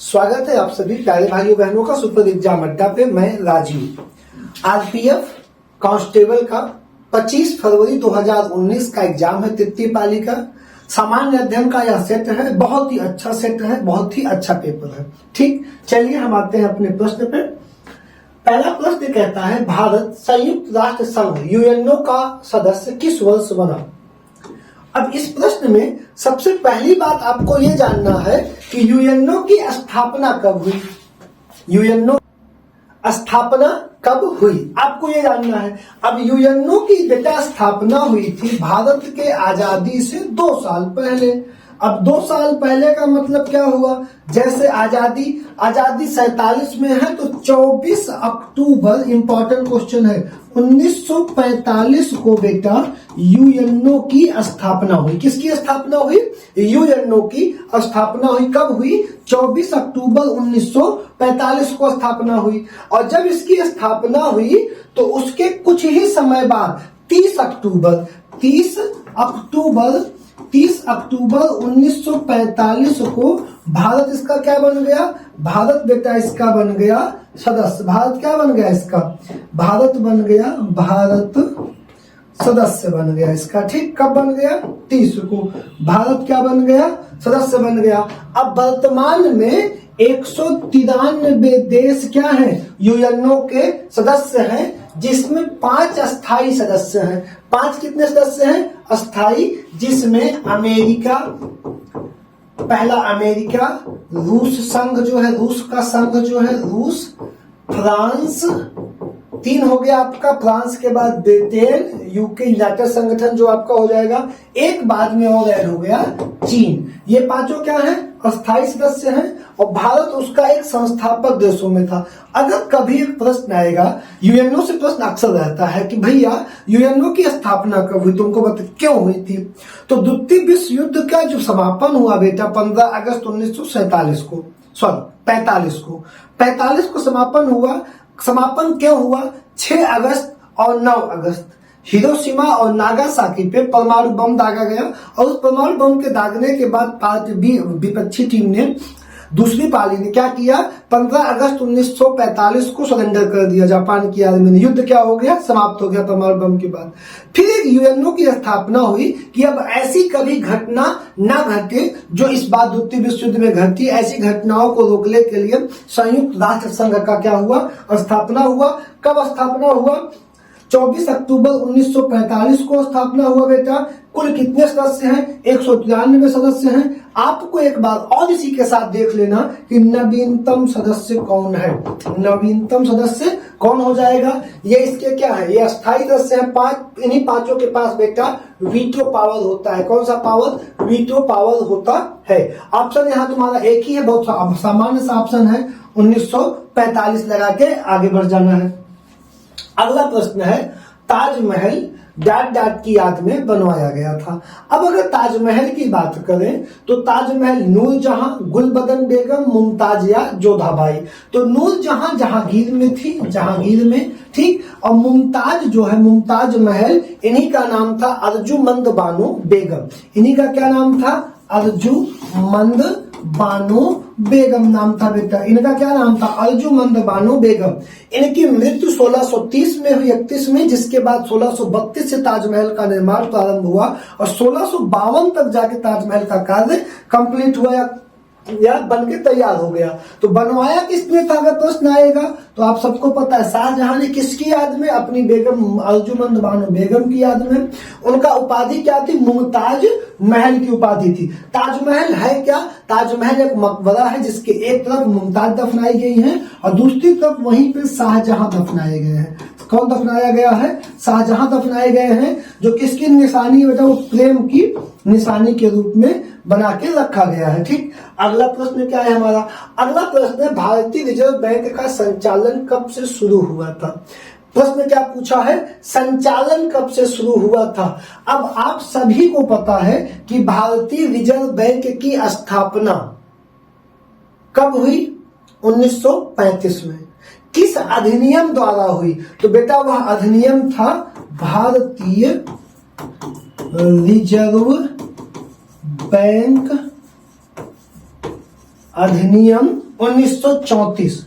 स्वागत है आप सभी प्यारे भाइयों बहनों का सुपर एग्जाम अड्डा पे। मैं राजीव। आरपीएफ कांस्टेबल का 25 फरवरी 2019 का एग्जाम है, तृतीय पाली का। सामान्य अध्ययन का यह सेट है, बहुत ही अच्छा सेट है, बहुत ही अच्छा पेपर है। ठीक, चलिए हम आते हैं अपने प्रश्न पे। पहला प्रश्न कहता है, भारत संयुक्त राष्ट्र संघ यूएनओ का सदस्य किस वर्ष बना? अब इस प्रश्न में सबसे पहली बात आपको यह जानना है कि यूएनओ की स्थापना कब हुई। यूएनओ स्थापना कब हुई आपको ये जानना है। अब यूएनओ की बेटा स्थापना हुई थी भारत के आजादी से 2 साल पहले। अब 2 साल पहले का मतलब क्या हुआ? जैसे आजादी 47 में है तो 24 अक्टूबर, इंपॉर्टेंट क्वेश्चन है, 1945 को बेटा यूएनओ की स्थापना हुई। किसकी स्थापना हुई? यूएनओ की स्थापना हुई। कब हुई? 24 अक्टूबर 1945 को स्थापना हुई। और जब इसकी स्थापना हुई तो उसके कुछ ही समय बाद 30 अक्टूबर 1945 को भारत इसका क्या बन गया? भारत बेटा इसका बन गया सदस्य। भारत क्या बन गया इसका? भारत बन गया, भारत सदस्य बन गया इसका। ठीक, कब बन गया? 30 को भारत क्या बन गया? सदस्य बन गया। अब वर्तमान में 193 देश क्या है? यूएनओ के सदस्य हैं, जिसमें 5 अस्थाई सदस्य हैं। 5 कितने सदस्य हैं? अस्थाई, जिसमें अमेरिका, पहला अमेरिका, रूस संघ जो है, रूस का संघ जो है, रूस, फ्रांस, 3 हो गया आपका, फ्रांस के बाद ब्रिटेन, यूके, यूनाइटेड संगठन जो आपका हो जाएगा, एक बाद में और ऐड हो गया चीन। ये 5 क्या है? अस्थाई सदस्य हैं। और भारत उसका एक संस्थापक देशों में था। अगर कभी एक प्रश्न आएगा, यूएनओ से प्रश्न अक्सर रहता है कि भैया यूएनओ की स्थापना कब हुई, तुमको बता क्यों हुई थी? तो द्वितीय विश्व युद्ध का जो समापन हुआ बेटा 15 अगस्त 1947 को, सॉरी 45 को समापन हुआ। समापन क्यों हुआ? 6 अगस्त और 9 अगस्त हिरोशिमा और नागासाकी पे परमाणु बम दागा गया। और उस परमाणु बम के दागने के बाद विपक्षी टीम ने, दूसरी पाली ने क्या किया? 15 अगस्त 1945 को सरेंडर कर दिया जापान की आर्मी ने। युद्ध क्या हो गया? समाप्त हो गया परमाणु बम के बाद। फिर एक यूएनओ की स्थापना हुई कि अब ऐसी कभी घटना ना घटे जो इस बार द्वितीय विश्व युद्ध में घटी। ऐसी घटनाओं को रोकने के लिए संयुक्त राष्ट्र संघ का क्या हुआ? स्थापना हुआ। कब स्थापना हुआ? 24 अक्टूबर 1945 को स्थापना हुआ बेटा। कुल कितने सदस्य हैं? 193 सदस्य हैं। आपको एक बार और इसी के साथ देख लेना कि नवीनतम सदस्य कौन है। नवीनतम सदस्य कौन हो जाएगा? ये इसके क्या है? ये अस्थायी सदस्य हैं 5। इन्हीं 5 के पास बेटा वीटो पावर होता है। कौन सा पावर? वीटो पावर होता है। ऑप्शन यहाँ तुम्हारा एक ही है, बहुत सामान्य सा ऑप्शन है, 1945 लगा के आगे बढ़ जाना है। अगला प्रश्न है, ताजमहल डैट की याद में बनवाया गया था। अब अगर ताजमहल की बात करें तो ताजमहल नूरजहां, गुलबदन बेगम, मुमताज या जोधाबाई। तो नूरजहां जहांगीर में थी, जहांगीर में, ठीक। और मुमताज जो है, मुमताज महल, इन्हीं का नाम था अर्जुमंद बानो बेगम। इन्हीं का क्या नाम था? अर्जुमंद बानो बेगम नाम था बेटा। इनका क्या नाम था? अर्जुमंद बानो बेगम। इनकी मृत्यु 1630 में हुई, 31 में, जिसके बाद 1632 से ताजमहल का निर्माण प्रारंभ हुआ और 1652 तक जाके ताजमहल का कार्य कंप्लीट हुआ या बनके तैयार हो गया। तो बनवाया किसने था अगर प्रश्न आएगा तो आप सबको पता है, शाहजहां ने किसकी याद में? अपनी बेगम अर्जुमंद बानो बेगम की याद में। उनका उपाधि क्या थी? मुमताज महल की उपाधि थी। ताजमहल है क्या? ताजमहल एक मकबरा है जिसके एक तरफ मुमताज दफनाई गई है और दूसरी तरफ वहीं पे शाहजहां दफनाए गए हैं। कौन दफनाया गया है? शाहजहां दफनाए गए हैं, जो किसकी निशानी बेटा? वो प्रेम की निशानी के रूप में बना के रखा गया है। ठीक, अगला प्रश्न क्या है हमारा? अगला प्रश्न है, भारतीय रिजर्व बैंक का संचालन कब से शुरू हुआ था? प्रश्न क्या पूछा है? संचालन कब से शुरू हुआ था? अब आप सभी को पता है कि भारतीय रिजर्व बैंक की स्थापना कब हुई? 1935 में। किस अधिनियम द्वारा हुई? तो बेटा वह अधिनियम था भारतीय रिजर्व बैंक अधिनियम 1934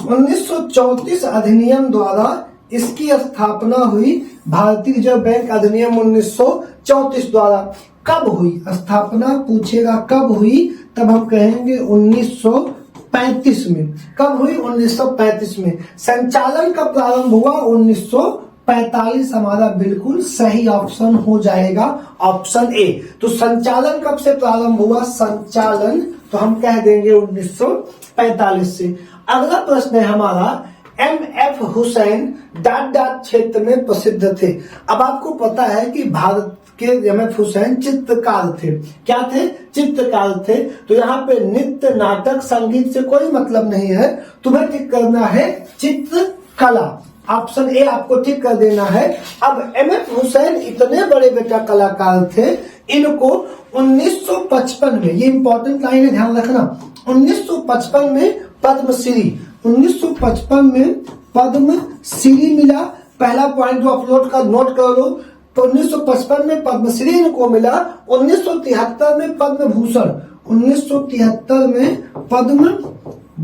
1934 अधिनियम द्वारा इसकी स्थापना हुई। भारतीय रिजर्व बैंक अधिनियम 1934 द्वारा कब हुई स्थापना, पूछेगा कब हुई, तब हम कहेंगे 1935 में। कब हुई? 1935 में। संचालन कब प्रारंभ हुआ? 1945 हमारा बिल्कुल सही ऑप्शन हो जाएगा, ऑप्शन ए। तो संचालन कब से प्रारंभ हुआ? संचालन तो हम कह देंगे 1945 से। अगला प्रश्न है हमारा, एम.एफ. हुसैन डाट डाट क्षेत्र में प्रसिद्ध थे। अब आपको पता है कि भारत के एम.एफ. हुसैन चित्रकार थे। क्या थे? चित्रकार थे। तो यहाँ पे नृत्य, नाटक, संगीत से कोई मतलब नहीं है, तुम्हें ठीक करना है चित्रकला। ऑप्शन ए आपको ठीक कर देना है। अब एम.एफ. हुसैन इतने बड़े बेटा कलाकार थे, इनको 1955 में, ये इंपॉर्टेंट लाइन है, ध्यान रखना, 1955 में पद्मश्री, 1955 में पद्मश्री मिला। पहला पॉइंट जो अपलोड का नोट कर लो, तो 1955 में पद्मश्री इनको मिला। 1973 में पद्म भूषण, 1973 में पद्म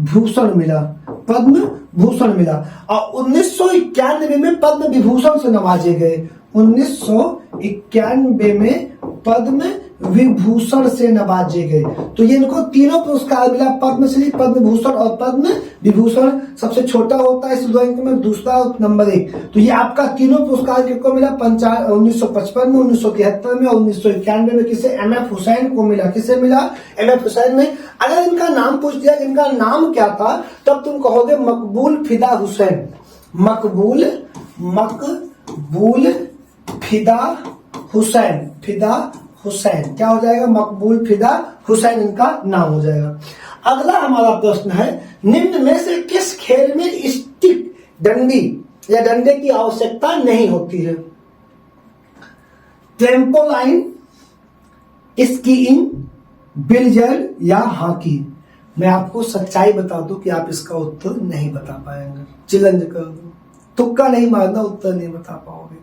भूषण मिला, पद्म भूषण मिला। और 1991 में पद्म विभूषण से नवाजे गए। 1991 में पद्म विभूषण से नवाजे गए। तो ये इनको तीनों पुरस्कार मिला, पद्मश्री, पद्म भूषण और पद्म विभूषण। सबसे छोटा होता है इस रैंक में, दूसरा नंबर 1। तो ये आपका तीनों पुरस्कार किसको मिला? 1955 में, 1973 में और 1991 में। किसे? एम.एफ. हुसैन को मिला। किसे मिला? एम.एफ. हुसैन में। अगर इनका नाम पूछ दिया कि इनका नाम क्या था, तब तुम कहोगे मकबूल फिदा हुसैन। मकबूल फिदा हुसैन, फिदा हुसैन क्या हो जाएगा? मकबूल फिदा हुसैन इनका नाम हो जाएगा। अगला हमारा प्रश्न है, निम्न में से किस खेल में स्टिक, डंडी या डंडे की आवश्यकता नहीं होती है? ट्रेम्पोलाइन, स्कीइंग, बिलियर्ड या हॉकी? मैं आपको सच्चाई बता दूं कि आप इसका उत्तर नहीं बता पाएंगे, चैलेंज कर दूं, तुक्का नहीं मारना, उत्तर नहीं बता पाओगे।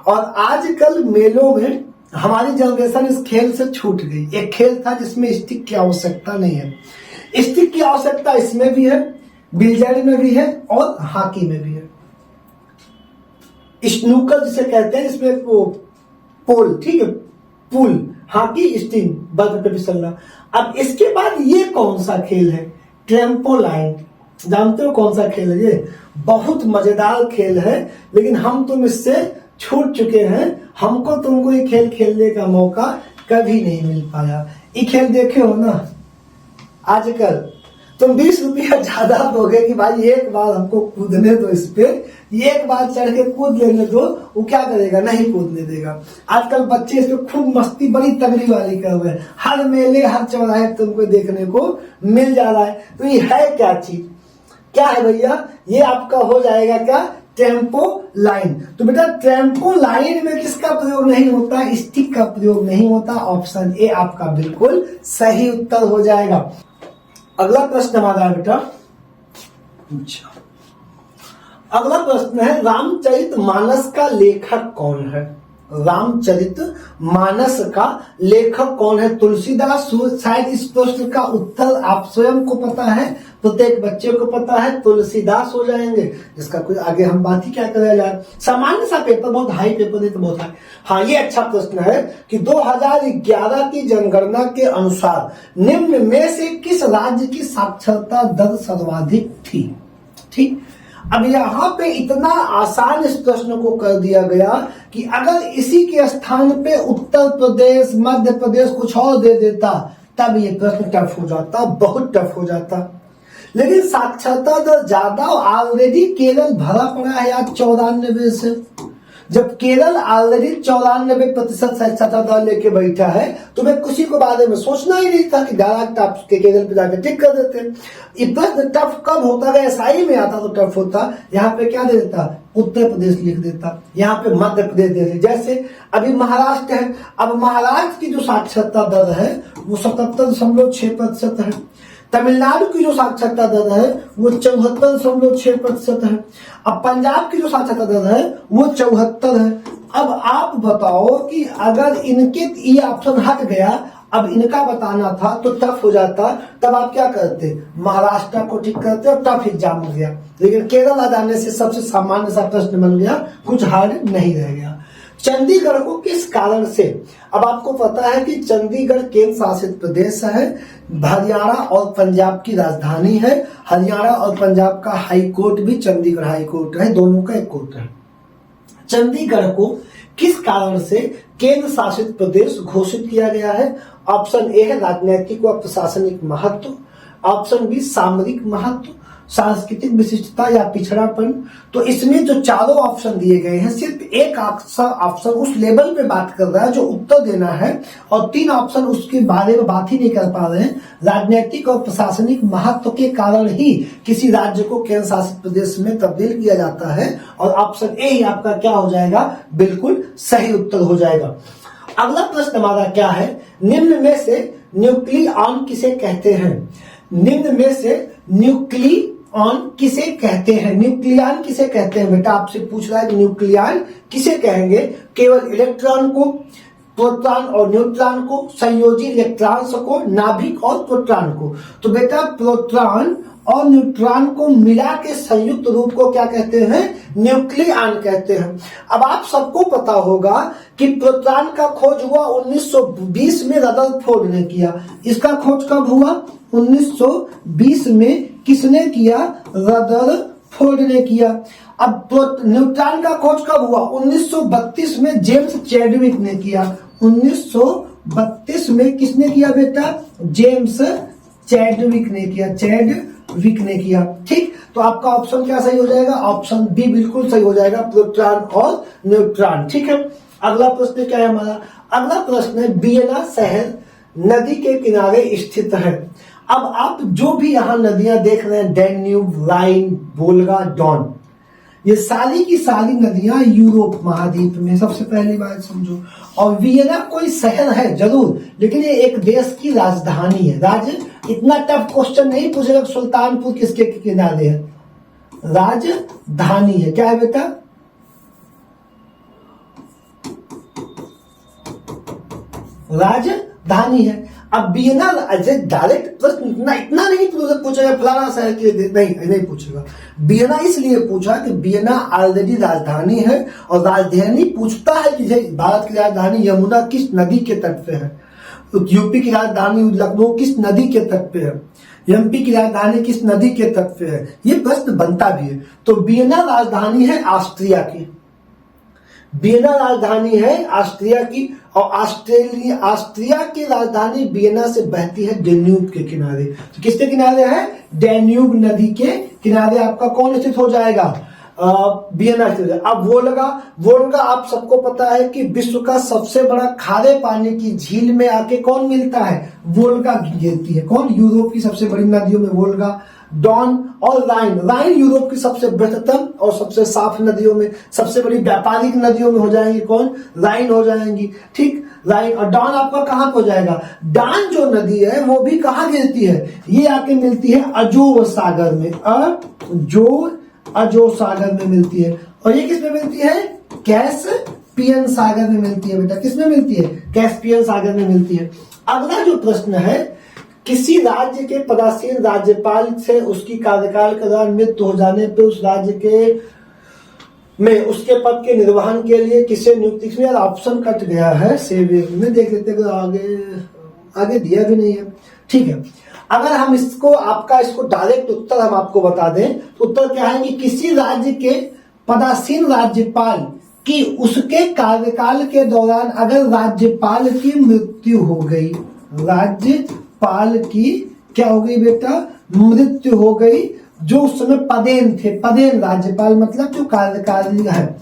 और आजकल मेलों में हमारी जनरेशन इस खेल से छूट गई। एक खेल था जिसमें स्टिक की आवश्यकता नहीं है। स्टिक की आवश्यकता इसमें भी है, बिलियर्ड में भी है और हॉकी में भी है। स्नूकर जिसे कहते हैं, इसमें वो पोल, ठीक है, पुल, हॉकी, स्टिंग, बर्फ पे फिसलना। अब इसके बाद ये कौन सा खेल है? ट्रेम्पोलाइन। जानते हो कौन सा खेल है ये? बहुत मजेदार खेल है, लेकिन हम तुम इससे छूट चुके हैं। हमको तुमको ये खेल खेलने का मौका कभी नहीं मिल पाया। ये खेल देखे हो ना, आजकल तुम 20 रुपया ज्यादा दोगे कि भाई एक बार हमको कूदने दो, इस पे एक बार चढ़ के कूद लेने दो, वो क्या करेगा? नहीं कूदने देगा। आजकल बच्चे इस पे खूब मस्ती बड़ी तगड़ी वाली कर रहे हैं। हर मेले, हर चौराहे तुमको देखने को मिल जा रहा है। तो ये है क्या चीज? क्या है भैया? ये आपका हो जाएगा क्या? Tempo line. तो बेटा टेम्पो लाइन में किसका प्रयोग नहीं होता? स्टिक का प्रयोग नहीं होता। ऑप्शन ए आपका बिल्कुल सही उत्तर हो जाएगा। अगला प्रश्न हमारा है बेटा, अगला प्रश्न है, रामचरितमानस का लेखक कौन है? रामचरितमानस का लेखक कौन है? तुलसीदास। शायद इस प्रश्न का उत्तर आप स्वयं को पता है, प्रत्येक बच्चे को पता है, तुलसीदास हो जाएंगे। जिसका कोई आगे हम बात ही क्या करें यार, सामान्य सा पेपर, बहुत हाई पेपर नहीं तो बहुत हाई। हाँ, ये अच्छा प्रश्न है कि 2011 की जनगणना के अनुसार निम्न में से किस राज्य की साक्षरता दर सर्वाधिक थी? ठीक, अब यहाँ पे इतना आसान इस प्रश्न को कर दिया गया कि अगर इसी के स्थान पे उत्तर प्रदेश, मध्य प्रदेश कुछ और दे देता, तब ये प्रश्न टफ हो जाता, बहुत टफ हो जाता। लेकिन साक्षरता दर ज्यादा, ऑलरेडी केरल भरा पड़ा है आज 94 से। जब केरल ऑलरेडी 94% साक्षरता दर लेके बैठा है, तो मैं किसी को बारे में सोचना ही नहीं था कि डायरेक्ट आप केरल पे जाकर टिक कर देते। ये प्रश्न टफ कब होता है? एसआई में आता तो टफ होता। यहाँ पे क्या दे देता? उत्तर प्रदेश लिख देता, यहाँ पे मध्य प्रदेश दे देता। जैसे अभी महाराष्ट्र है, अब महाराष्ट्र की जो साक्षरता दर है वो 77.6% है। तमिलनाडु की जो साक्षरता दर है वो 74.6% है। अब पंजाब की जो साक्षरता दर है वो 74 है। अब आप बताओ कि अगर इनके ये ऑप्शन हट गया अब इनका बताना था तो टफ हो जाता, तब आप क्या करते, महाराष्ट्र को ठीक करते और टफ एग्जाम हो गया। लेकिन केरल आ जाने से सबसे सामान्य सा प्रश्न बन गया, कुछ हार्ड नहीं रह गया। चंडीगढ़ को किस कारण से, अब आपको पता है कि चंडीगढ़ केंद्र शासित प्रदेश है, हरियाणा और पंजाब की राजधानी है। हरियाणा और पंजाब का हाई कोर्ट भी चंडीगढ़ हाई कोर्ट है, दोनों का एक कोर्ट है। चंडीगढ़ को किस कारण से केंद्र शासित प्रदेश घोषित किया गया है? ऑप्शन ए है राजनीतिक व प्रशासनिक महत्व, ऑप्शन बी सामरिक महत्व, सांस्कृतिक विशिष्टता या पिछड़ापन। तो इसमें जो चारों ऑप्शन दिए गए हैं, सिर्फ एक ऑप्शन उस लेवल पे बात कर रहा है जो उत्तर देना है, और 3 ऑप्शन उसके बारे में बात ही नहीं कर पा रहे हैं। राजनीतिक और प्रशासनिक महत्व के कारण ही किसी राज्य को केंद्र शासित प्रदेश में तब्दील किया जाता है, और ऑप्शन ए ही आपका क्या हो जाएगा, बिल्कुल सही उत्तर हो जाएगा। अगला प्रश्न हमारा क्या है, निम्न में से न्यूक्लियॉन किसे कहते हैं? निम्न में से न्यूक्लियॉन किसे कहते हैं? न्यूक्लियॉन किसे कहते हैं बेटा, आपसे पूछ रहा है कि न्यूक्लियॉन किसे कहेंगे? केवल इलेक्ट्रॉन को, प्रोटॉन और न्यूट्रॉन को, संयोजी इलेक्ट्रॉन्स को, नाभिक और प्रोटॉन को। तो बेटा प्रोटॉन और न्यूट्रॉन को मिला के संयुक्त रूप को क्या कहते हैं? न्यूक्लियॉन कहते हैं। अब आप सबको पता होगा कि प्रोटॉन का खोज हुआ 1920 में रदरफोर्ड ने किया। इसका खोज कब हुआ? 1920 में किसने किया? रदरफोर्ड ने किया। अब न्यूट्रॉन का खोज कब हुआ? 1932 में जेम्स चैडविक ने किया। 1932 में किसने किया बेटा? जेम्स चैडविक ने किया, चैडविक ने किया। ठीक, तो आपका ऑप्शन क्या सही हो जाएगा? ऑप्शन बी बिल्कुल सही हो जाएगा, प्रोटॉन और न्यूट्रॉन। ठीक है, अगला प्रश्न क्या है हमारा? अगला प्रश्न है, वियना शहर नदी के किनारे स्थित है। अब आप जो भी यहां नदियां देख रहे हैं, डैन्यूब, राइन, वोल्गा, डॉन, ये सारी की सारी नदियां यूरोप महाद्वीप में, सबसे पहली बात समझो। और वियना कोई शहर है जरूर, लेकिन ये एक देश की राजधानी है। राज्य इतना टफ क्वेश्चन नहीं पूछेगा सुल्तानपुर किसके किनारे है, राजधानी है। क्या है बेटा? राजधानी है। अब वियना डायरेक्ट प्रश्न इतना नहीं पूछेगा फलाना शहर के, नहीं पूछेगा। वियना इसलिए पूछा कि वियना ऑलरेडी राजधानी है, और राजधानी पूछता है कि भारत की राजधानी यमुना किस नदी के तट पे है, यूपी की राजधानी लखनऊ किस नदी के तट पे है, एमपी की राजधानी किस नदी के तट पे है, ये प्रश्न बनता भी है। तो वियना राजधानी है ऑस्ट्रिया की, वियना राजधानी है ऑस्ट्रिया की, और ऑस्ट्रिया की राजधानी वियना से बहती है डैन्यूब के किनारे। तो किसके किनारे है? डैन्यूब नदी के किनारे आपका कौन स्थित हो जाएगा? वियना स्थित। अब वोल्गा आप सबको पता है कि विश्व का सबसे बड़ा खारे पानी की झील में आके कौन मिलता है? वोल्गा गिरती है। कौन? यूरोप की सबसे बड़ी नदियों में वोल्गा, डॉन और राइन यूरोप की सबसे बेहतरीन और सबसे साफ नदियों में, सबसे बड़ी व्यापारिक नदियों में हो जाएंगी कौन? राइन हो जाएंगी। ठीक, राइन और डॉन आपका कहां हो जाएगा? डॉन जो नदी है वो भी कहां गिरती है? ये आके मिलती है अजोव सागर में, अजोव सागर में मिलती है। और ये किस में मिलती है? कैस्पियन सागर में मिलती है बेटा। किस में मिलती है? कैस्पियन सागर में मिलती है। अगला जो प्रश्न है, किसी राज्य के पदासीन राज्यपाल से उसकी कार्यकाल के दौरान मृत्यु हो जाने पर उस राज्य के में उसके पद के निर्वहन के लिए किसे नियुक्ति? इसमें यार ऑप्शन कट गया है, सेव में देख लेते हैं, आगे दिया भी नहीं है। ठीक है, अगर हम इसको डायरेक्ट उत्तर हम आपको बता दें तो उत्तर क्या है कि किसी राज्य के पदासीन राज्यपाल की उसके कार्यकाल के दौरान अगर राज्यपाल की मृत्यु हो गई, राज्यपाल की क्या हो गई बेटा? मृत्यु हो गई, जो उस समय पदेन थे। पदेन राज्यपाल मतलब जो कार्यकारी है,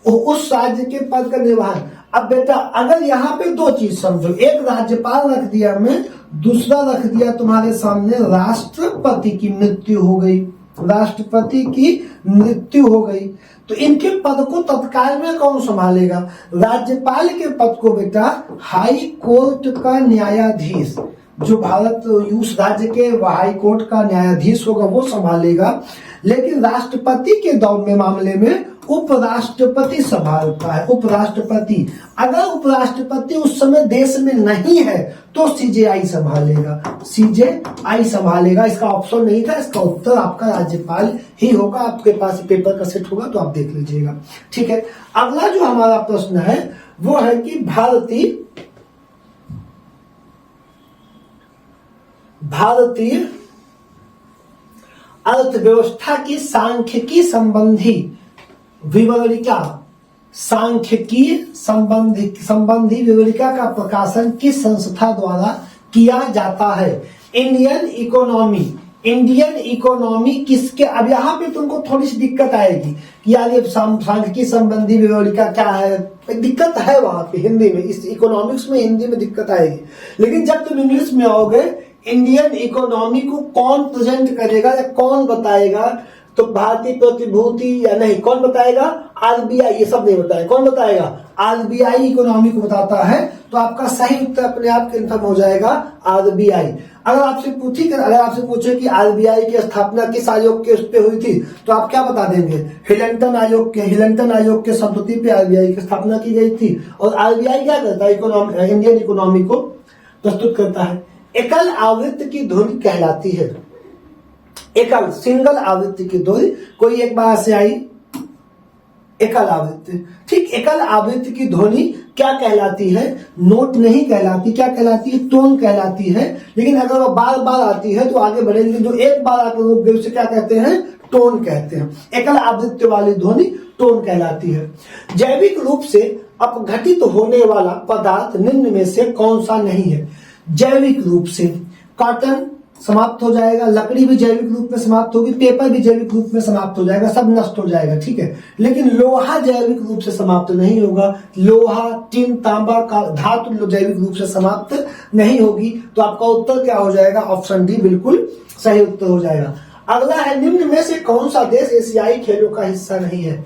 उस राज्य के पद का निर्वहन। अब बेटा अगर यहाँ पे 2 चीज समझो, एक राज्यपाल रख दिया मैं, दूसरा रख दिया तुम्हारे सामने राष्ट्रपति की मृत्यु हो गई, राष्ट्रपति की मृत्यु हो गई, तो इनके पद को तत्काल में कौन संभालेगा? राज्यपाल के पद को बेटा हाई कोर्ट का न्यायाधीश, जो भारत उस राज्य के हाई कोर्ट का न्यायाधीश होगा वो संभालेगा। लेकिन राष्ट्रपति के दौर में मामले में उपराष्ट्रपति संभालता है, उपराष्ट्रपति। अगर उपराष्ट्रपति उस समय देश में नहीं है तो सीजेआई संभालेगा, सीजेआई संभालेगा। इसका ऑप्शन नहीं था, इसका उत्तर आपका राज्यपाल ही होगा। आपके पास पेपर का सेट होगा तो आप देख लीजिएगा, ठीक है। अगला जो हमारा प्रश्न है वो है कि भारतीय अर्थव्यवस्था की सांख्यिकी संबंधी विवरणिका, सांख्यिकी संबंधी विवरणिका का प्रकाशन किस संस्था द्वारा किया जाता है? इंडियन इकोनॉमी किसके? अब यहाँ पे तुमको थोड़ी सी दिक्कत आएगी कि यार ये सांख्यिकी संबंधी विवरणिका क्या है, दिक्कत है वहां पे हिंदी में, इस इकोनॉमिक्स में हिंदी में दिक्कत आएगी। लेकिन जब तुम इंग्लिश में आओगे, इंडियन इकोनॉमी को कौन प्रेजेंट करेगा या कौन बताएगा, तो भारतीय प्रतिभूति या नहीं, कौन बताएगा? आरबीआई। ये सब नहीं बताएगा, कौन बताएगा? आरबीआई इकोनॉमी को बताता है। तो आपका सही उत्तर अपने आप कंफर्म हो जाएगा, आरबीआई। अगर आपसे पूछे कि आरबीआई की स्थापना किस आयोग के उस पे हुई थी, तो आप क्या बता देंगे? हिलंटन आयोग के संस्तुति पे आरबीआई की स्थापना की गई थी। और आरबीआई क्या करता है? इंडियन इकोनॉमी को प्रस्तुत करता है। एकल आवृत्ति की ध्वनि कहलाती है, एकल सिंगल आवृत्ति की ध्वनि, कोई एक बार से आई, एकल आवृत्ति, ठीक। एकल आवृत्ति की ध्वनि क्या कहलाती है? नोट नहीं कहलाती, क्या कहलाती है? टोन कहलाती है। लेकिन अगर वो बार बार आती है तो आगे बढ़ेगी, जो एक बार आकर रुक गई उसे क्या कहते हैं? टोन कहते हैं। एकल आवृत्ति वाली ध्वनि टोन कहलाती है। जैविक रूप से अपघटित होने वाला पदार्थ निम्न में से कौन सा नहीं है? जैविक रूप से कॉटन समाप्त हो जाएगा, लकड़ी भी जैविक रूप में समाप्त होगी, पेपर भी जैविक रूप में समाप्त हो जाएगा, सब नष्ट हो जाएगा, ठीक है। लेकिन लोहा जैविक रूप से समाप्त नहीं होगा। लोहा, टिन, तांबा का धातु जैविक रूप से समाप्त नहीं होगी। तो आपका उत्तर क्या हो जाएगा? ऑप्शन डी बिल्कुल सही उत्तर हो जाएगा। अगला है, निम्न में से कौन सा देश एशियाई खेलों का हिस्सा नहीं है?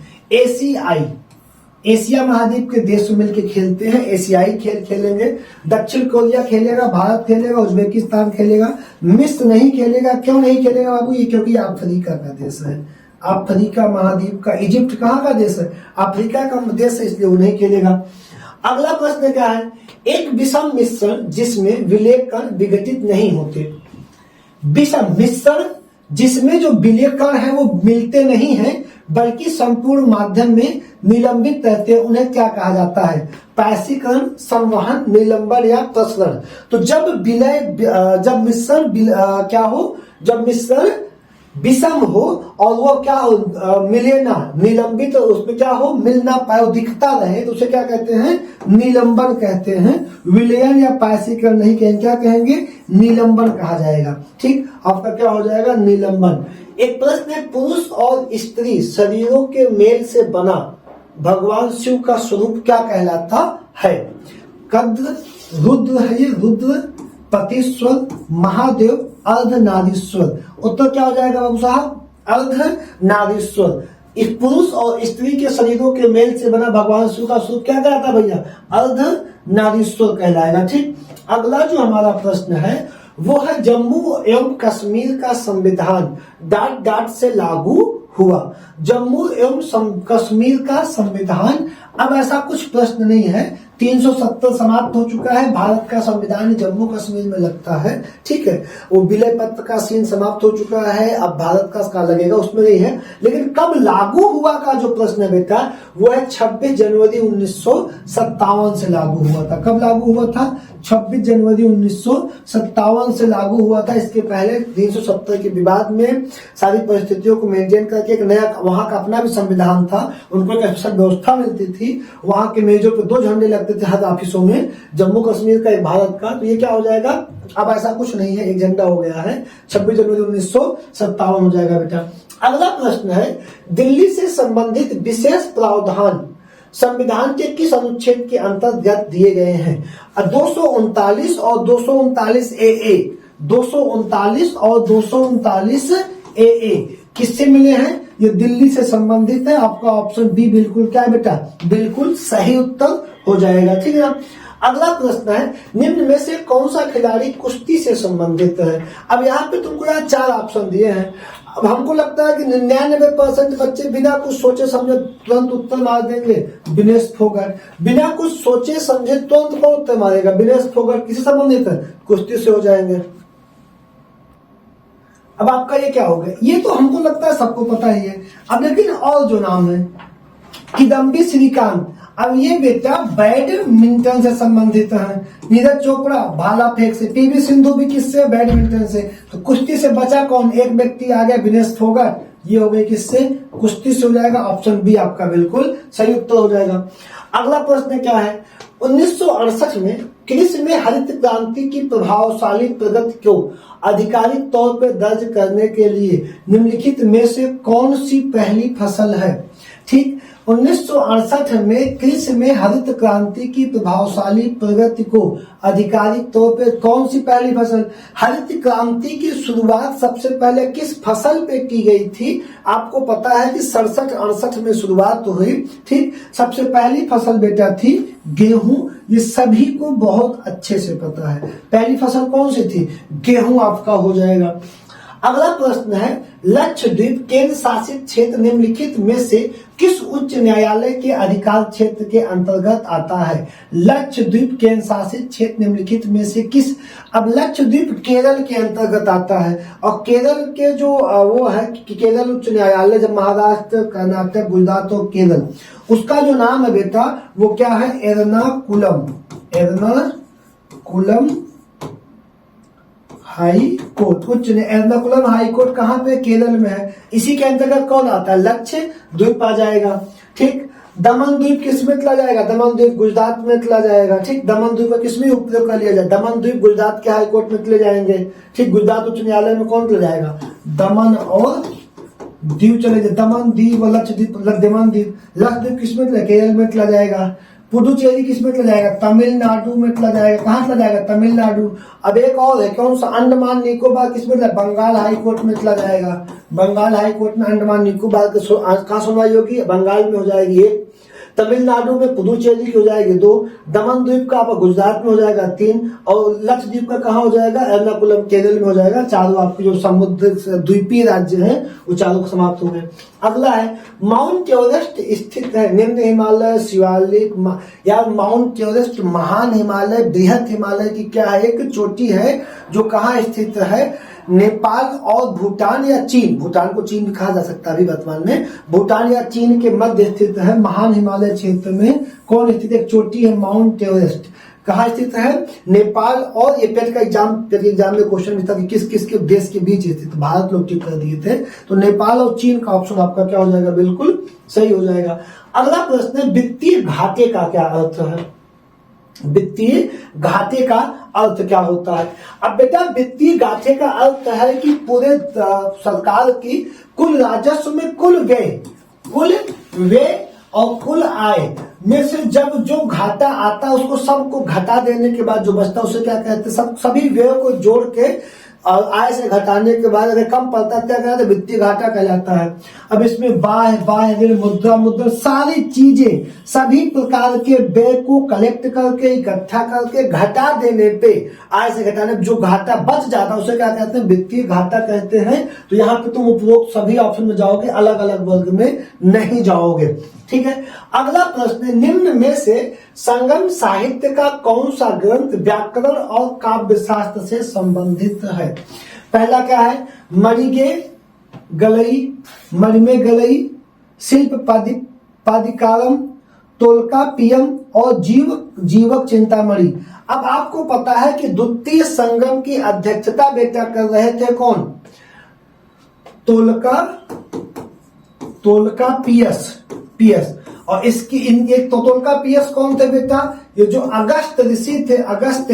एशिया महाद्वीप के देश मिलकर खेलते हैं, एशियाई खेल खेलेंगे। दक्षिण कोरिया खेलेगा, भारत खेलेगा, उज्बेकिस्तान खेलेगा, मिस्र नहीं खेलेगा। क्यों नहीं खेलेगा बाबू? ये क्योंकि अफ्रीका का देश है, अफ्रीका महाद्वीप का। इजिप्ट कहाँ का देश है? अफ्रीका का देश है, इसलिए वो नहीं खेलेगा। अगला प्रश्न क्या है? एक विषम मिश्रण जिसमें विलेय कण विघटित नहीं होते, विषम मिश्रण जिसमें जो विलेय कण है वो मिलते नहीं है बल्कि संपूर्ण माध्यम में निलंबित रहते हैं, उन्हें क्या कहा जाता है? पैसिकरण, संवहन, निलंबन या प्रसरण। तो जब मिश्रण विषम हो और वो क्या हो, मिले ना, निलंबित, उसमें क्या हो, मिल ना पाए, दिखता रहे, तो उसे क्या कहते हैं? निलंबन कहते हैं। विलयन या पैसिकरण नहीं कहेंगे, क्या कहेंगे? निलंबन कहा जाएगा, ठीक। आपका क्या हो जाएगा? निलंबन। एक प्रश्न है, पुरुष और स्त्री शरीरों के मेल से बना भगवान शिव का स्वरूप क्या कहलाता है? कद्र, रुद्र है ये, रुद्र, पतिस्वर, महादेव, अर्धनारीश्वर। उत्तर क्या हो जाएगा बाबू साहब? अर्धनारीश्वर। इस पुरुष और स्त्री के शरीरों के मेल से बना भगवान शिव का स्वरूप क्या कहलाता है भैया? अर्धनारीश्वर कहलाएगा, ठीक। अगला जो हमारा प्रश्न है वो है, जम्मू एवं कश्मीर का संविधान ... से लागू हुआ। जम्मू एवं कश्मीर का संविधान, अब ऐसा कुछ प्रश्न नहीं है। 370 समाप्त हो चुका है, भारत का संविधान जम्मू कश्मीर में लगता है, ठीक है। वो विलय पत्र का सीन समाप्त हो चुका है, अब भारत का लगेगा, उसमें नहीं है। लेकिन कब लागू हुआ का जो प्रश्न है बेटा, वो है 26 जनवरी 1957 से लागू हुआ था। कब लागू हुआ था? 26 जनवरी 1957 से लागू हुआ था। इसके पहले 370 के विवाद में सारी परिस्थितियों को मेंटेन करके एक नया वहां का अपना भी संविधान था, उनको एक स्पेशल व्यवस्था मिलती थी। वहां के मेजों पे 2 झंडे लगते थे हर ऑफिसों में, जम्मू कश्मीर का, एक भारत का। तो ये क्या हो जाएगा? अब ऐसा कुछ नहीं है, एक झंडा हो गया है, 26 जनवरी 1957 हो जाएगा बेटा। अगला प्रश्न है, दिल्ली से संबंधित विशेष प्रावधान संविधान के किस अनुच्छेद के अंतर्गत दिए गए हैं? 239 और 239 AA, 239 और 239 AA किससे मिले हैं? ये दिल्ली से संबंधित है। आपका ऑप्शन बी बिल्कुल क्या है बेटा? बिल्कुल सही उत्तर हो जाएगा, ठीक है ना। अगला प्रश्न है, निम्न में से कौन सा खिलाड़ी कुश्ती से संबंधित है। अब यहाँ पे तुमको यहाँ 4 ऑप्शन दिए हैं। अब हमको लगता है कि 99% बच्चे बिना कुछ सोचे समझे तुरंत उत्तर मार देंगे विनेश फोगाट। बिना कुछ सोचे समझे तुरंत कौन उत्तर मारेगा? विनेश फोगाट। किसी संबंधित है? कुश्ती से हो जाएंगे। अब आपका ये क्या हो गया? ये तो हमको लगता है सबको पता ही है। अब लेकिन और जो नाम है, किदम्बी श्रीकांत। अब ये बेटा बैडमिंटन से संबंधित है। नीरज चोपड़ा भाला फेंक से, पीवी सिंधु भी किससे? बैडमिंटन से। तो कुश्ती से बचा कौन? एक व्यक्ति आ गया, विनेश फोगाट। ये हो गए किससे? कुश्ती से हो जाएगा। ऑप्शन बी आपका बिल्कुल सही उत्तर हो जाएगा। अगला प्रश्न क्या है, 1968 में कृषि में हरित क्रांति की प्रभावशाली प्रगति को आधिकारिक तौर पर दर्ज करने के लिए निम्नलिखित में से कौन सी पहली फसल है? ठीक, 1968 में कृषि में हरित क्रांति की प्रभावशाली प्रगति को आधिकारिक तौर पर कौन सी पहली फसल? हरित क्रांति की शुरुआत सबसे पहले किस फसल पे की गई थी? आपको पता है कि 67-68 में शुरुआत हुई। ठीक, सबसे पहली फसल बेटा थी गेहूं। ये सभी को बहुत अच्छे से पता है। पहली फसल कौन सी थी? गेहूं आपका हो जाएगा। अगला प्रश्न है, लक्षद्वीप केंद्र शासित क्षेत्र निम्नलिखित में से किस उच्च न्यायालय के अधिकार क्षेत्र के अंतर्गत आता है? लक्षद्वीप केंद्र शासित क्षेत्र निम्नलिखित में से किस? अब लक्षद्वीप केरल के अंतर्गत आता है और केरल के जो वो है कि केरल उच्च न्यायालय, जब महाराष्ट्र, कर्नाटक, गुजरात और केरल, उसका जो नाम है बेटा वो क्या है? एर्नाकुलम। एर्नाकुलम हाई कोर्ट, उच्च एर्नाकुलम हाई कोर्ट कहाँ पे? केरल में है। इसी के अंतर्गत कौन आता है? लक्षद्वीप आ जाएगा। ठीक, दमन द्वीप किस में चला जाएगा? दमन द्वीप गुजरात में चला जाएगा। ठीक, दमन द्वीप का किसमें उपयोग कर लिया जाए? दमन द्वीप गुजरात के हाई कोर्ट में चले जाएंगे। ठीक, गुजरात उच्च न्यायालय में कौन चला जाएगा? दमन और दीव चले जाए। दमन दीव और लक्षद्वीप, दमन द्वीप, लक्षद्वीप किसमें चला? केरल में चला जाएगा। पुडुचेरी किसमें चला जाएगा? तमिलनाडु में चला जाएगा। कहाँ चला जाएगा? तमिलनाडु। अब एक और है, कौन सा? अंडमान निकोबार किसमें चला? बंगाल हाई कोर्ट में चला जाएगा। बंगाल हाई कोर्ट में अंडमान निकोबार कहाँ सुनवाई होगी? बंगाल में हो जाएगी एक। तमिलनाडु में पुडुचेरी की हो जाएगी 2, दमन द्वीप का आपका गुजरात में हो जाएगा 3 और लक्षद्वीप का कहाँ हो जाएगा? एर्नाकुलम केरल में हो जाएगा। चारों आपके जो समुद्र द्वीपीय राज्य हैं वो चारों समाप्त हो गए। अगला है, माउंट एवरेस्ट स्थित है निम्न हिमालय शिवालिक या माउंट एवरेस्ट महान हिमालय, बृहद हिमालय की क्या है? एक चोटी है जो कहाँ स्थित है? नेपाल और भूटान या चीन, भूटान को चीन भी कहा जा सकता है अभी वर्तमान में, भूटान या चीन के मध्य स्थित है। महान हिमालय क्षेत्र में कौन स्थित? एक चोटी है माउंट एवरेस्ट। कहाँ स्थित है? नेपाल और, ये पेट का एग्जाम में क्वेश्चन भी था कि किस किस के देश के बीच स्थित, भारत लोग टिक कर दिए थे। तो नेपाल और चीन का ऑप्शन आपका क्या हो जाएगा? बिल्कुल सही हो जाएगा। अगला प्रश्न है, वित्तीय घाटे का क्या अर्थ है? वित्तीय घाटे का अर्थ क्या होता है? अब बेटा वित्तीय घाटे का अर्थ है कि पूरे सरकार की कुल राजस्व में कुल व्यय और कुल आय में से जब जो घाटा आता है उसको सबको घटा देने के बाद जो बचता है उसे क्या कहते हैं? सभी व्यय को जोड़ के और आय से घटाने के बाद अगर कम पड़ता है क्या कहते हैं? वित्तीय घाटा कहलाता है। अब इसमें बाह्य मुद्रा सारी चीजें, सभी प्रकार के व्यय को कलेक्ट करके इकट्ठा करके घटा देने पे, आय से घटाने जो घाटा बच जाता है उसे क्या कहते हैं? वित्तीय घाटा कहते हैं। तो यहाँ पे तुम उपरोक्त सभी ऑप्शन में जाओगे, अलग अलग वर्ग में नहीं जाओगे। ठीक है, अगला प्रश्न, निम्न में से संगम साहित्य का कौन सा ग्रंथ व्याकरण और काव्य शास्त्र से संबंधित है? पहला क्या है? मणिगे गलई, शिल्प पादिकारम, तोलकापियम और जीवक चिंतामणि। अब आपको पता है कि द्वितीय संगम की अध्यक्षता बेटा कर रहे थे कौन? तोलकापियस। और इसकी एक तोलकापियस कौन थे बेटा? ये जो अगस्त ऋषि थे, अगस्त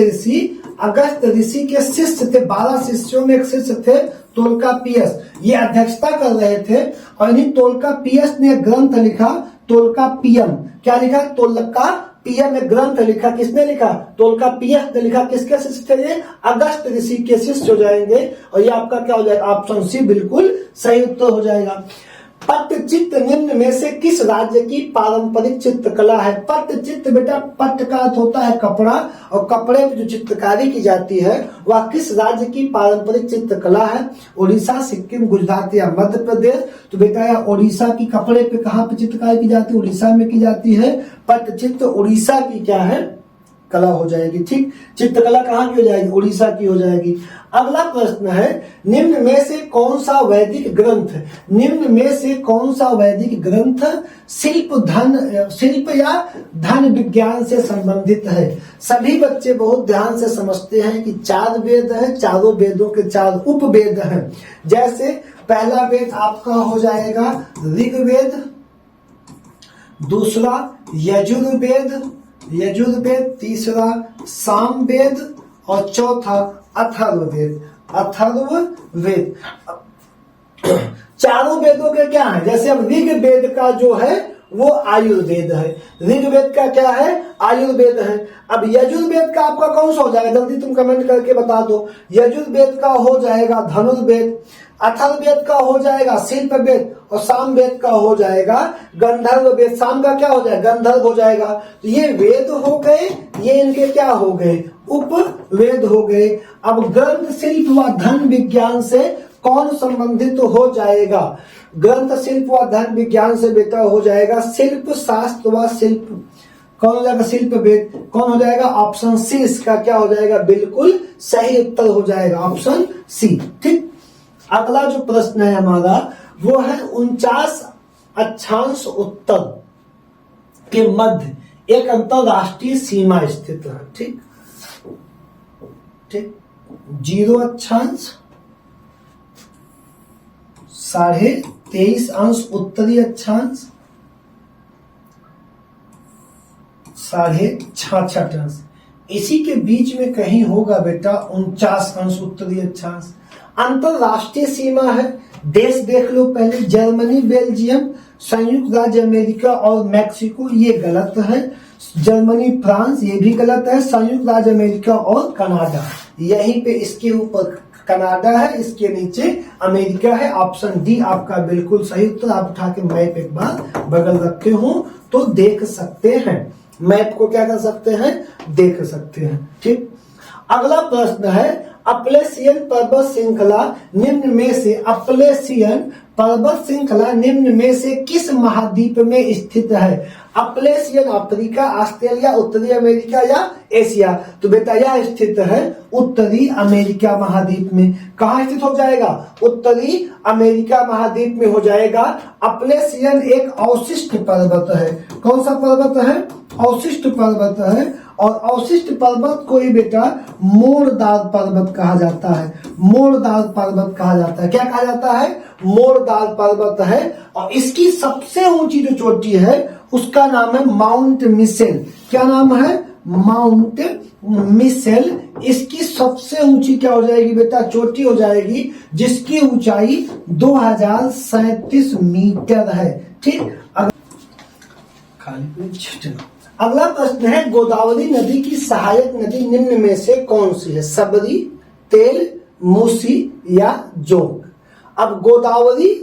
ऋषि के शिष्य थे, 12 शिष्यों में एक शिष्य थे तोलकापियस। ये अध्यक्षता कर रहे थे और इन्हीं तोलकापियस ने ग्रंथ लिखा तोलकापियम। क्या लिखा? तोलकापियम में ग्रंथ लिखा। किसने लिखा? तोलकापियस ने लिखा। किसके शिष्य थे ये? अगस्त ऋषि के शिष्य हो जाएंगे। और ये आपका क्या हो जाएगा? ऑप्शन सी बिल्कुल सही उत्तर हो जाएगा। पट्टचित्र निम्न में से किस राज्य की पारंपरिक चित्रकला है? पट्टचित्र बेटा, पट्ट का अर्थ होता है कपड़ा, और कपड़े पे जो चित्रकारी की जाती है वह किस राज्य की पारंपरिक चित्रकला है? उड़ीसा, सिक्किम, गुजरात या मध्य प्रदेश? तो बेटा यह उड़ीसा की कपड़े पे कहाँ पे चित्रकारी की जाती है? उड़ीसा में की जाती है। पट्टचित्र उड़ीसा की क्या है? कला हो जाएगी। ठीक, चित्रकला कहाँ की हो जाएगी? उड़ीसा की हो जाएगी। अगला प्रश्न है, निम्न में से कौन सा वैदिक ग्रंथ, निम्न में से कौन सा वैदिक ग्रंथ शिल्प या धन विज्ञान से संबंधित है? सभी बच्चे बहुत ध्यान से समझते हैं कि 4 वेद है, चारों वेदों के 4 उपवेद हैं। जैसे पहला वेद आपका हो जाएगा ऋग्वेद, दूसरा यजुर्वेद, तीसरा सामवेद और चौथा अथर्ववेद। चारों वेदों के क्या है? जैसे अब ऋग्वेद का जो है वो आयुर्वेद है, ऋग्वेद का क्या है? आयुर्वेद है। अब यजुर्वेद का आपका कौन सा हो जाएगा? जल्दी तुम कमेंट करके बता दो। यजुर्वेद का हो जाएगा धनुर्वेद, अथर्ववेद का हो जाएगा शिल्पवेद और सामवेद का हो जाएगा गंधर्ववेद। साम का क्या हो जाएगा? गंधर्व हो जाएगा। तो ये वेद हो गए, ये इनके क्या हो गए? उपवेद हो गए। अब ग्रंथ शिल्प व धन विज्ञान से कौन संबंधित हो जाएगा? ग्रंथ शिल्प व धन विज्ञान से बेटा हो जाएगा शिल्प शास्त्र व शिल्प। कौन हो जाएगा? शिल्प वेद। कौन हो जाएगा? ऑप्शन सी इसका क्या हो जाएगा? बिल्कुल सही उत्तर हो जाएगा ऑप्शन सी। ठीक, अगला जो प्रश्न है हमारा वो है 49 अक्षांश उत्तर के मध्य एक अंतरराष्ट्रीय सीमा स्थित है। ठीक, 0 अक्षांश 23.5 अंश उत्तरी अक्षांश 66.5 अंश, इसी के बीच में कहीं होगा बेटा 49 अंश उत्तरी अक्षांश। अंतरराष्ट्रीय सीमा है, देश देख लो पहले, जर्मनी, बेल्जियम, संयुक्त राज्य अमेरिका और मैक्सिको, ये गलत है। जर्मनी, फ्रांस, ये भी गलत है। संयुक्त राज्य अमेरिका और कनाडा, यहीं पे इसके ऊपर कनाडा है, इसके नीचे अमेरिका है। ऑप्शन डी आपका बिल्कुल सही उत्तर। आप उठा के मैप एक बार बगल रखे हो तो देख सकते हैं, मैप को क्या कर सकते हैं? देख सकते हैं। ठीक, अगला प्रश्न है अपलेशियन पर्वत श्रृंखला निम्न में से, अपलेशियन पर्वत श्रृंखला निम्न में से किस महाद्वीप में स्थित है? अपलेशियन अफ्रीका, ऑस्ट्रेलिया, उत्तरी अमेरिका या एशिया? तो बेटा यह स्थित है उत्तरी अमेरिका महाद्वीप में। कहाँ स्थित हो जाएगा? उत्तरी अमेरिका महाद्वीप में हो जाएगा। अपलेशियन एक अवशिष्ट पर्वत है। कौन सा पर्वत है? अवशिष्ट पर्वत है। और अवशिष्ट पर्वत को ही बेटा मोड़दार पर्वत कहा जाता है। मोड़दार पर्वत कहा जाता है। क्या कहा जाता है? मोड़दार पर्वत है। और इसकी सबसे ऊंची जो चोटी है उसका नाम है माउंट मिशेल। क्या नाम है? Mount Mitchell. इसकी सबसे ऊंची क्या हो जाएगी बेटा? चोटी हो जाएगी, जिसकी ऊंचाई 2037 मीटर है। ठीक, अगला प्रश्न है गोदावरी नदी की सहायक नदी निम्न में से कौन सी है? सबरी, तेल, मूसी या जोग? अब गोदावरी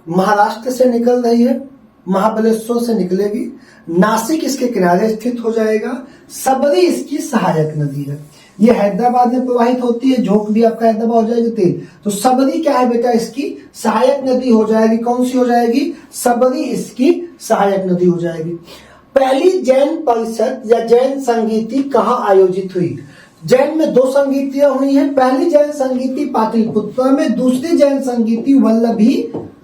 महाराष्ट्र से निकल रही है, महाबलेश्वर से निकलेगी, नासिक इसके किनारे स्थित हो जाएगा, सबरी इसकी सहायक नदी है, ये हैदराबाद में प्रवाहित होती है, जोग भी आपका हैदराबाद हो जाएगी, तेल। तो सबरी क्या है बेटा? इसकी सहायक नदी हो जाएगी। कौन सी हो जाएगी? सबरी इसकी सहायक नदी हो जाएगी। पहली जैन परिषद या जैन संगीति कहाँ आयोजित हुई? जैन में 2 संगीतियां हुई हैं। पहली जैन संगीति पाटलिपुत्र में, दूसरी जैन संगीति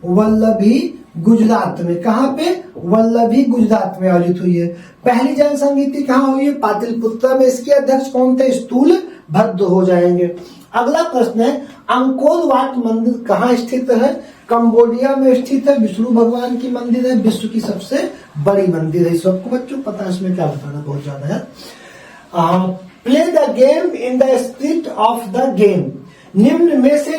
वल्लभी गुजरात में। कहाँ पे? वल्लभी गुजरात में आयोजित हुई है। पहली जैन संगीति कहाँ हुई है? पाटलिपुत्र में। इसके अध्यक्ष कौन थे? स्थूल भद्र हो जाएंगे। अगला प्रश्न है अंकोर वाट मंदिर कहाँ स्थित है? कंबोडिया में स्थित है। विष्णु भगवान की मंदिर है, विश्व की सबसे बड़ी मंदिर है। सबको बच्चों पता है, इसमें क्या बताना बहुत ज्यादा है। Play the game in the spirit of the game निम्न में से ...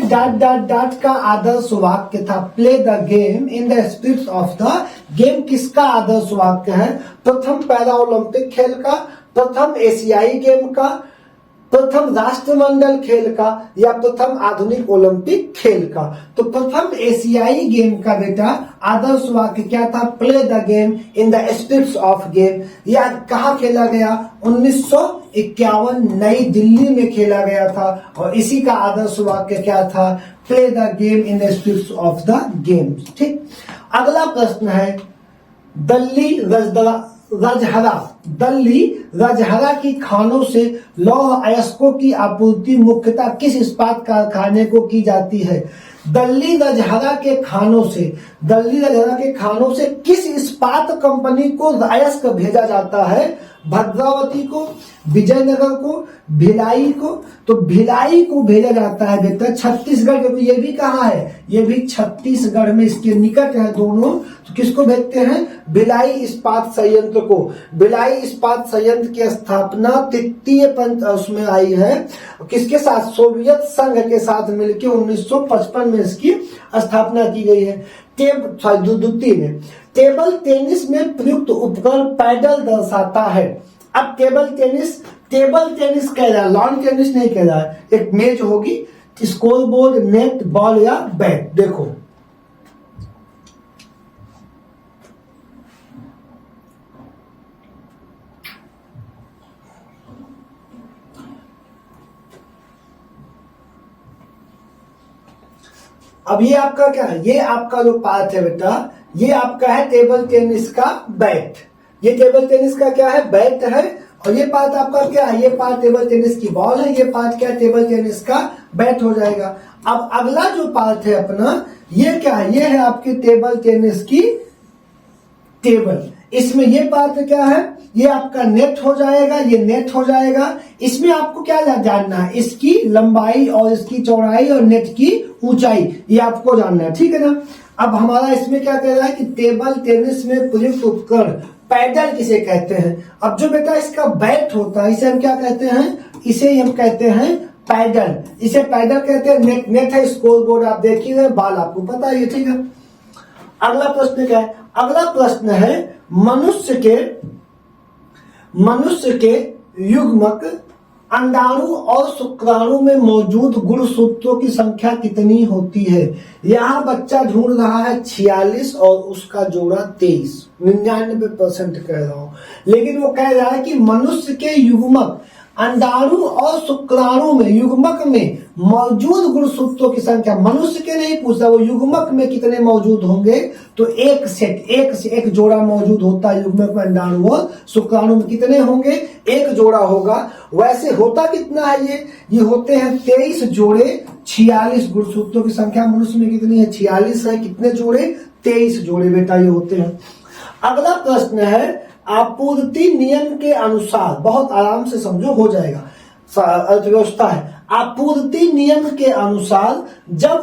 का आदर्श वाक्य था। Play the game in the spirit of the game किसका आदर्श वाक्य है? प्रथम पैरा ओलंपिक खेल का, प्रथम एशियाई गेम का, प्रथम राष्ट्रमंडल खेल का या प्रथम आधुनिक ओलंपिक खेल का? तो प्रथम एशियाई गेम का बेटा आदर्श वाक्य क्या था? Play the game in the spirit of game. या कहाँ खेला गया? 1951 नई दिल्ली में खेला गया था और इसी का आदर्श वाक्य क्या था? Play the game in the spirit of the game. ठीक, अगला प्रश्न है दिल्ली रजहरा की खानों से लौह अयस्कों की आपूर्ति मुख्यतः किस इस्पात कारखाने को की जाती है? दिल्ली रजहरा के खानों से किस इस्पात कंपनी को अयस्क भेजा जाता है? भद्रावती को, विजयनगर को, भिलाई को? तो भिलाई को भेजा जाता है बेटा छत्तीसगढ़, क्योंकि ये भी कहाँ है? ये भी छत्तीसगढ़ में, इसके निकट है दोनों। तो किसको भेजते हैं? भिलाई इस्पात संयंत्र को। भिलाई इस्पात संयंत्र की स्थापना तृतीय पंच उसमें आई है, किसके साथ? सोवियत संघ के साथ मिलकर 1955 में इसकी स्थापना की गई है। द्वितीय में टेबल टेनिस में प्रयुक्त उपकरण पैडल दर्शाता है। अब टेबल टेनिस कह रहा है, लॉन टेनिस नहीं कह रहा है। एक मेज होगी, स्कोर बोर्ड, नेट, बॉल या बैट। देखो अब ये आपका क्या है? ये आपका जो पार्ट है बेटा, ये आपका है टेबल टेनिस का बैट। ये टेबल टेनिस का क्या है? बैट है। और ये पार्ट आपका क्या है? ये पार्ट टेबल टेनिस की बॉल है। ये पार्ट क्या है? टेबल टेनिस का बैट हो जाएगा। अब अगला जो पार्ट है अपना, ये क्या है? ये है आपकी टेबल टेनिस की टेबल। इसमें ये पार्ट क्या है? ये आपका नेट हो जाएगा, ये नेट हो जाएगा। इसमें आपको क्या जानना है? इसकी लंबाई और इसकी चौड़ाई और नेट की ऊंचाई, ये आपको जानना है। ठीक है ना? अब हमारा इसमें क्या कह रहा है कि टेबल टेनिस में प्रयुक्त उपकरण पैडल किसे कहते हैं? अब जो बेटा इसका बैट होता है, इसे हम क्या कहते हैं? इसे हम कहते हैं पैडल। इसे पैडल कहते हैं। नेट है, स्कोर बोर्ड आप देखिए, बॉल आपको पता है। ठीक है, अगला प्रश्न क्या है? अगला प्रश्न है मनुष्य के युग्मक अंडाणु और शुक्राणु में मौजूद गुणसूत्रों की संख्या कितनी होती है? यहाँ बच्चा ढूंढ रहा है 46 और उसका जोड़ा 23, 99% कह रहा हूं, लेकिन वो कह रहा है कि मनुष्य के युग्मक अंडाणु और शुक्राणु में, युग्मक में मौजूद गुणसूत्रों की संख्या। मनुष्य के नहीं पूछा, वो युग्मक में कितने मौजूद होंगे? तो एक सेट, एक जोड़ा मौजूद होता है युग्मक में। अंडाणु और शुक्राणु में कितने होंगे? एक जोड़ा होगा। वैसे होता कितना है? ये होते हैं 23 जोड़े। 46 गुणसूत्रों की संख्या मनुष्य में कितनी है? 46 है। कितने जोड़े? 23 जोड़े बेटा ये होते हैं। अगला प्रश्न है आपूर्ति नियम के अनुसार, बहुत आराम से समझो, हो जाएगा, अर्थव्यवस्था है। आपूर्ति नियम के अनुसार जब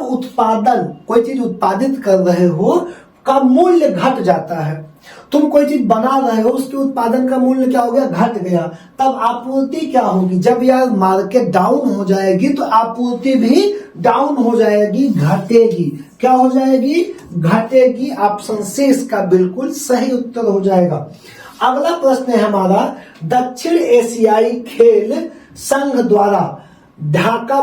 कोई चीज उत्पादित कर रहे हो का मूल्य घट जाता है, तुम कोई चीज बना रहे हो, उसके उत्पादन का मूल्य क्या हो गया? घट गया, तब आपूर्ति क्या होगी? जब यार मार्केट डाउन हो जाएगी तो आपूर्ति भी डाउन हो जाएगी, घटेगी। क्या हो जाएगी? घटेगी। ऑप्शन सी इसका बिल्कुल सही उत्तर हो जाएगा। अगला प्रश्न है हमारा दक्षिण एशियाई खेल संघ द्वारा ढाका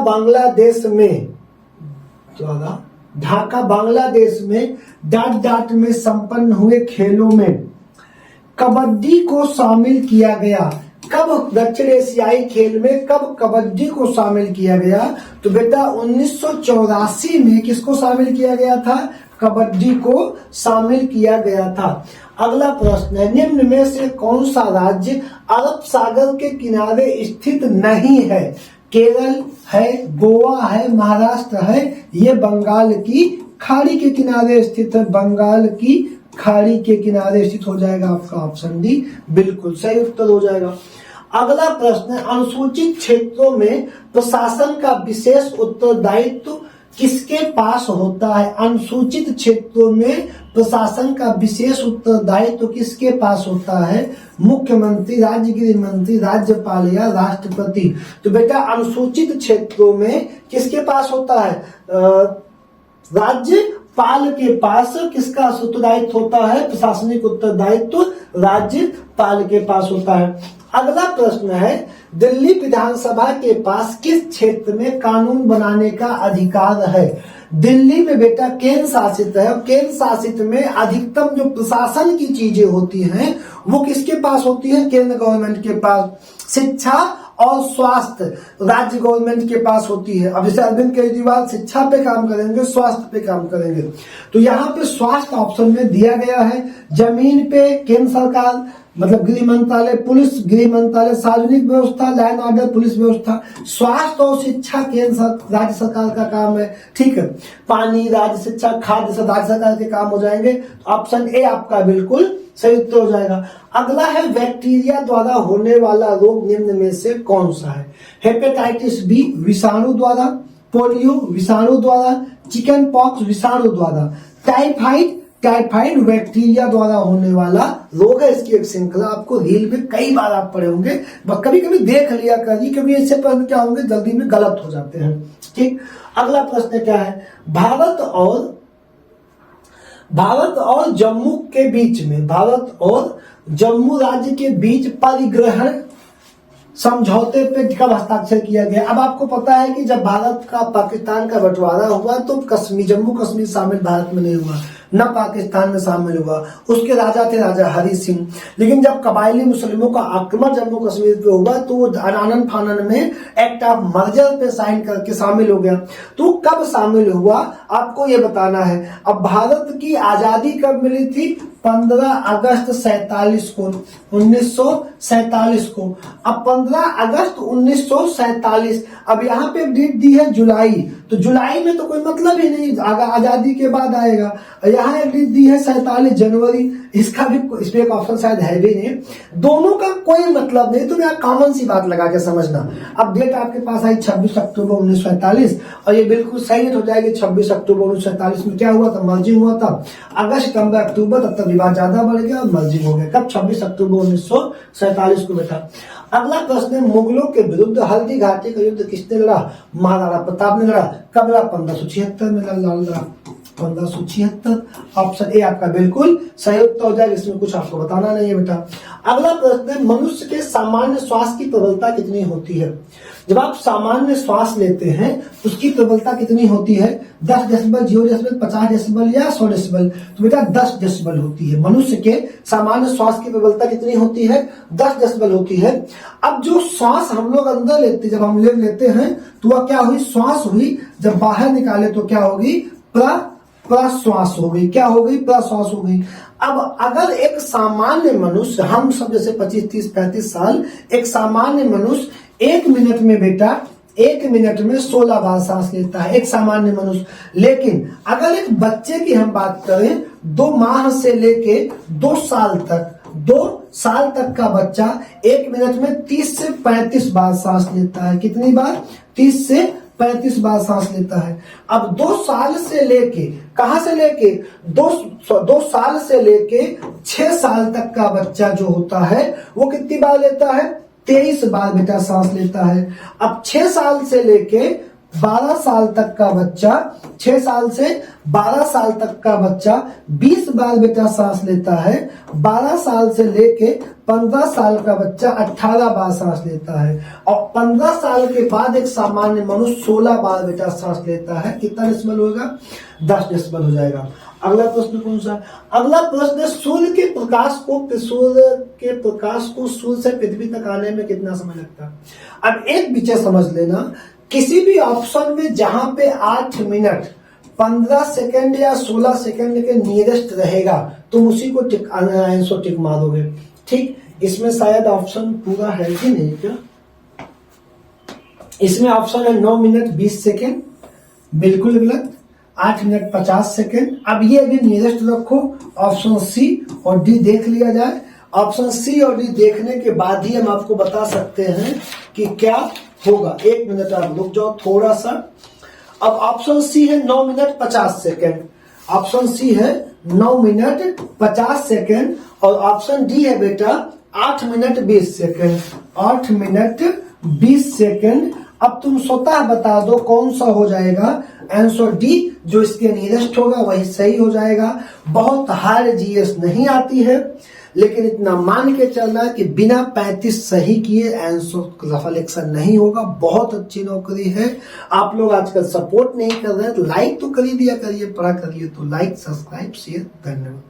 बांग्लादेश में डाट में संपन्न हुए खेलों में कबड्डी को शामिल किया गया। कब दक्षिण एशियाई खेल में कब कबड्डी को शामिल किया गया? तो बेटा 1984 में किसको शामिल किया गया था? कबड्डी को शामिल किया गया था। अगला प्रश्न है निम्न में से कौन सा राज्य अरब सागर के किनारे स्थित नहीं है? केरल है, गोवा है, महाराष्ट्र है, ये बंगाल की खाड़ी के किनारे स्थित है। बंगाल की खाड़ी के किनारे स्थित हो जाएगा आपका ऑप्शन डी, बिल्कुल सही उत्तर हो जाएगा। अगला प्रश्न है अनुसूचित क्षेत्रों में प्रशासन का विशेष उत्तरदायित्व किसके पास होता है? अनुसूचित क्षेत्रों में प्रशासन का विशेष उत्तरदायित्व किसके पास होता है? मुख्यमंत्री, राज्य गृह मंत्री, राज्यपाल या राष्ट्रपति। तो बेटा अनुसूचित क्षेत्रों में किसके पास होता है? राज्यपाल के पास किसका उत्तरदायित्व होता है? प्रशासनिक उत्तरदायित्व राज्यपाल के पास होता है। अगला प्रश्न है दिल्ली विधानसभा के पास किस क्षेत्र में कानून बनाने का अधिकार है? दिल्ली में बेटा केंद्र शासित है, और केंद्र शासित में अधिकतम जो प्रशासन की चीजें होती हैं वो किसके पास होती है? केंद्र गवर्नमेंट के पास। शिक्षा और स्वास्थ्य राज्य गवर्नमेंट के पास होती है। अब जैसे अरविंद केजरीवाल शिक्षा पे काम करेंगे, स्वास्थ्य पे काम करेंगे, तो यहाँ पे स्वास्थ्य ऑप्शन में दिया गया है। जमीन पे केंद्र सरकार, मतलब गृह मंत्रालय, पुलिस गृह मंत्रालय, सार्वजनिक व्यवस्था, लॉ एंड ऑर्डर पुलिस व्यवस्था। स्वास्थ्य और शिक्षा केंद्र राज्य सरकार का काम है, ठीक है। पानी राज्य, शिक्षा, खाद्य सब राज्य सरकार के काम हो जाएंगे। ऑप्शन ए आपका बिल्कुल सही उत्तर हो जाएगा। अगला है बैक्टीरिया द्वारा होने वाला रोग निम्न में से कौन सा है? हेपेटाइटिस बी विषाणु द्वारा, पोलियो विषाणु द्वारा, चिकन पॉक्स विषाणु द्वारा, टाइफाइड बैक्टीरिया द्वारा होने वाला रोग है। इसकी एक श्रृंखला आपको रील में कई बार आप पढ़े होंगे, बस कभी कभी देख लिया करिए, क्योंकि इससे प्रश्न क्या होंगे जल्दी में गलत हो जाते हैं, ठीक। अगला प्रश्न क्या है? भारत और जम्मू के बीच में, भारत और जम्मू राज्य के बीच परिग्रहण समझौते पे कब हस्ताक्षर किया गया? अब आपको पता है कि जब भारत का पाकिस्तान का बंटवारा हुआ तो जम्मू कश्मीर शामिल भारत में नहीं हुआ, न पाकिस्तान में शामिल हुआ। उसके राजा थे राजा हरि सिंह। लेकिन जब कबायली मुस्लिमों का आक्रमण जम्मू कश्मीर पे हुआ तो वो आनन फानन में एक्ट ऑफ मर्जर पे साइन करके शामिल हो गया। तो कब शामिल हुआ आपको ये बताना है। अब भारत की आजादी कब मिली थी? 15 अगस्त 47 को, 1947 को। अब 15 अगस्त 1947, अब यहाँ पे डेट दी है जुलाई, तो जुलाई में तो कोई मतलब ही नहीं, आजादी के बाद आएगा। यहाँ एक डेट दी है 47 जनवरी, इसका भी इसमें एक ऑप्शन शायद है भी नहीं, दोनों का कोई मतलब नहीं। तो मैं कॉमन सी बात लगा के समझना। अब डेट आपके पास आई 26 अक्टूबर 1947, और ये बिल्कुल सही हो जाएगी। 26 अक्टूबर 1947 में क्या हुआ था? मर्जिंग हुआ था। अगस्त, सितंबर, अक्टूबर, तब तक विवाद ज्यादा बढ़ गया और मर्जिंग हो गया। कब? 26 अक्टूबर 1947 को बेटा। अगला प्रश्न है, मुगलों के विरुद्ध हल्दी घाटी का युद्ध किसने लड़ा? महाराणा प्रताप ने लड़ा। कब लड़ा? 1576 में लड़ा, 1576। ऑप्शन ए आपका बिल्कुल सही उत्तर हो जाएगा, इसमें कुछ आपको बताना नहीं है बेटा। अगला प्रश्न है, मनुष्य के सामान्य श्वास की प्रबलता कितनी होती है? जब आप सामान्य श्वास लेते हैं उसकी प्रबलता कितनी होती है? 10 डेसिबल, 0 डेसिबल, 50 डेसिबल या 100 डेसिबल? तो बेटा 10 डेसिबल होती है। मनुष्य के सामान्य श्वास की प्रबलता कितनी होती है? 10 डेसिबल होती है। अब जो श्वास हम लोग अंदर लेते, जब हम लेते हैं तो वह क्या हुई? श्वास हुई। जब बाहर निकाले तो क्या होगी? प्रश्वास हो गई। क्या हो गई? प्रश्वास हो गई। अब अगर एक सामान्य मनुष्य, हम सब जैसे 25, 30, 35 साल, एक सामान्य मनुष्य 1 मिनट में बेटा 1 मिनट में 16 बार सांस लेता है, एक सामान्य मनुष्य। लेकिन अगर एक बच्चे की हम बात करें, 2 माह से लेके 2 साल तक का बच्चा 1 मिनट में 30 से 35 बार सांस लेता है। कितनी बार? 30 से 35 बार सांस लेता है। अब 2 साल से लेके, कहां से लेके? 2 साल से लेके 6 साल तक का बच्चा जो होता है वो कितनी बार लेता है? 23 बार बेटा सांस लेता है। अब 6 साल से लेके 12 साल तक का बच्चा, 6 साल से 12 साल तक का बच्चा 20 बार बेटा सांस लेता है। 12 साल से लेके 15 साल का बच्चा 18 बार सांस लेता है। और 15 साल के बाद एक सामान्य मनुष्य 16 बार बेटा सांस लेता है। कितना डेसिबल होगा? 10 डेसिबल हो जाएगा। अगला प्रश्न कौन सा? अगला प्रश्न, सूर्य के प्रकाश को सूर्य से पृथ्वी तक आने में कितना समय लगता है? अब एक विषय समझ लेना, किसी भी ऑप्शन में जहां पे 8 मिनट 15 सेकंड या 16 सेकंड के नियरेस्ट रहेगा तुम उसी को टिक मारोगे, ठीक। इसमें शायद ऑप्शन पूरा है कि नहीं? क्या इसमें ऑप्शन है 9 मिनट 20 सेकंड, बिल्कुल गलत। 8 मिनट 50 सेकंड। अब ये अभी नियरेस्ट रखो, ऑप्शन सी और डी देख लिया जाए। ऑप्शन सी और डी देखने के बाद ही हम आपको बता सकते हैं कि क्या होगा। 1 मिनट आप रुक जाओ थोड़ा सा। अब ऑप्शन सी है 9 मिनट 50 सेकंड। ऑप्शन सी है 9 मिनट 50 सेकंड और ऑप्शन डी है बेटा 8 मिनट 20 सेकंड। 8 मिनट 20 सेकंड अब तुम स्वतः बता दो कौन सा हो जाएगा। आंसर डी जो इसके नियरेस्ट होगा वही सही हो जाएगा। बहुत हार्ड जीएस नहीं आती है, लेकिन इतना मान के चलना कि बिना 35 सही किए आंसर सिलेक्शन नहीं होगा। बहुत अच्छी नौकरी है। आप लोग आजकल सपोर्ट नहीं कर रहे हैं तो लाइक तो कर ही दिया करिए, पढ़ा करिए। तो लाइक, सब्सक्राइब, शेयर, धन्यवाद।